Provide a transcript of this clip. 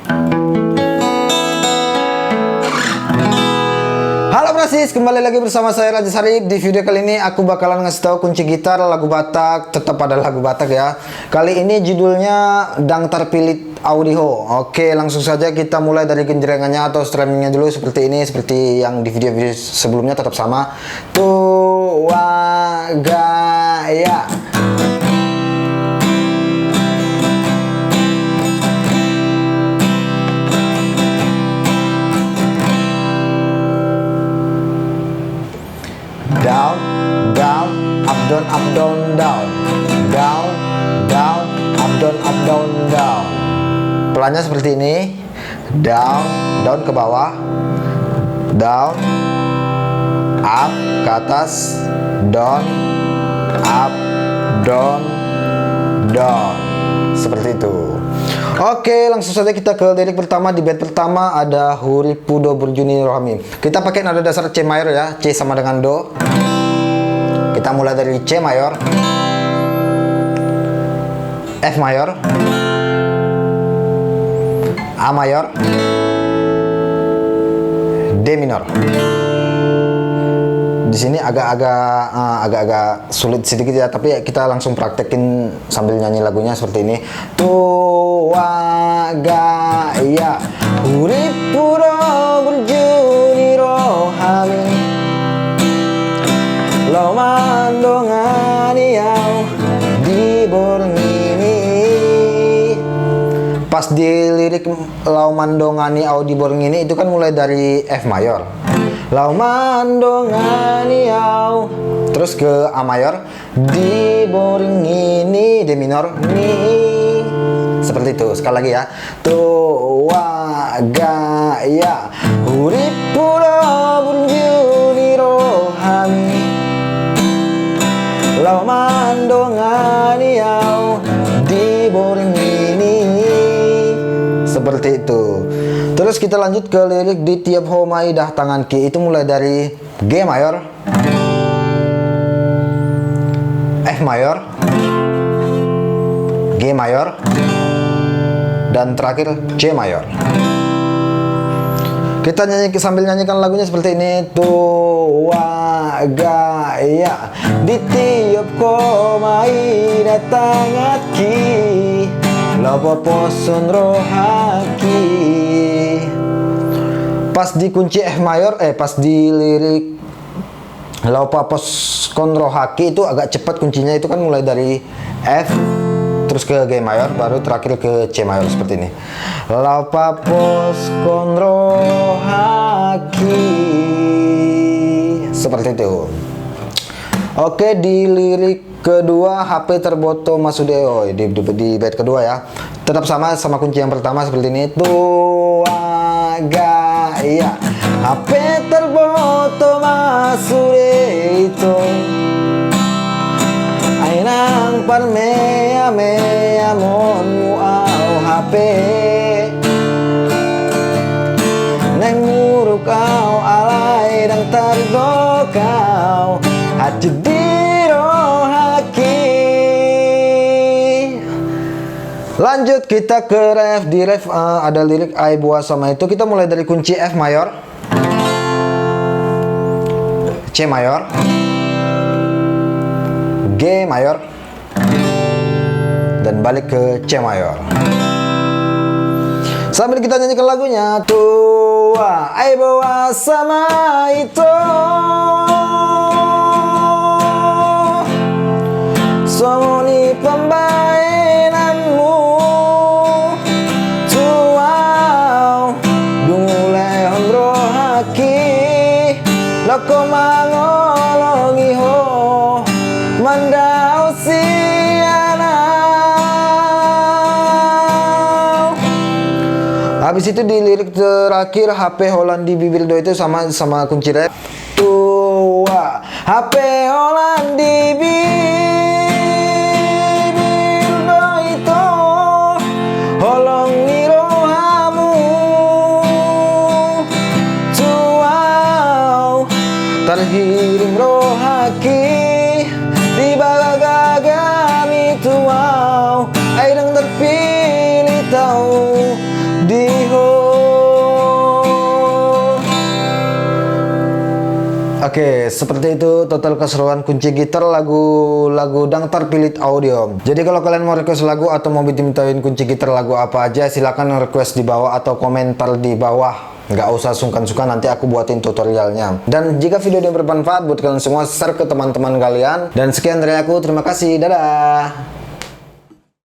Halo Brasis, kembali lagi bersama saya Raja Sarip. Di video kali ini aku bakalan ngasih tahu kunci gitar lagu Batak, tetap ada lagu Batak ya. Kali ini judulnya Dang Terpilit Audio. Oke, langsung saja kita mulai dari genjrengannya atau strummingnya dulu seperti ini, seperti yang di video-video sebelumnya tetap sama. Tua gaya. Down, down, up down, up down, down, down, down, up down, up down, down. Pelannya seperti ini. Down, down ke bawah, down, up ke atas, down, up, down, down. Seperti itu. Oke, langsung saja kita ke lirik pertama. Di bait pertama ada Huripudo Burjuni Rohami. Kita pakai nada dasar C mayor ya. C sama dengan Do. Kita mulai dari C mayor, F mayor, A mayor, D minor. Di sini agak-agak sulit sedikit ya, tapi kita langsung praktekin sambil nyanyi lagunya seperti ini. Tua gaya Huripudo Burjuni Rohami, lo mandongani yau di borngini. Pas di lirik lau mandongani au di borngini itu kan mulai dari F mayor. Lau mandongani au, terus ke A mayor, di borngini, D minor, ni. Seperti itu. Sekali lagi ya. Tua gaya Huripudo Burjuni Rohami, lau mandongani au di borngini. Seperti itu. Terus kita lanjut ke lirik di tiap homai dah tangan ki. Itu mulai dari G mayor, F mayor, G mayor, dan terakhir C mayor. Kita nyanyi sambil nyanyikan lagunya seperti ini. Tua gaya di tiap komai datangat ki, lopo posun rohaki. Pas di kunci F mayor, pas di lirik lopo posun rohaki itu agak cepat kuncinya, itu kan mulai dari F terus ke G mayor, baru terakhir ke C mayor seperti ini. Lopo posun rohaki. Seperti itu. Oke, di lirik kedua HP terboto masudeo, di bait kedua ya. Tetap sama kunci yang pertama seperti ini. Tua gaya HP terboto masudeo, ainang parmea mea mon au HP, neng muruk kau alai dang tardo kau hajidiro haki. Lanjut kita ke ref. Di ref ada lirik ai buah sama itu. Kita mulai dari kunci F mayor, C mayor, G mayor, dan balik ke C mayor. Sambil kita nyanyikan lagunya. Tua ai buah sama itu, somoni pembainanmu, tuau dungule hondro haki, loko mangolongi ho mandau sianau. Habis itu di lirik terakhir HP Holland di bibir do itu sama kunci ref. Tua HP Holland di bibir do itu, holong nirohamu, tuau terhiring rohaki di bagagami tuau, aidang terpilih tahu di Oke, seperti itu total keseruan kunci gitar lagu Dangtar Pilit Audio. Jadi kalau kalian mau request lagu atau mau dimintain kunci gitar lagu apa aja, silakan request di bawah atau komentar di bawah. Nggak usah sungkan-sungkan, nanti aku buatin tutorialnya. Dan jika video ini bermanfaat buat kalian semua, share ke teman-teman kalian. Dan sekian dari aku, terima kasih, dadah.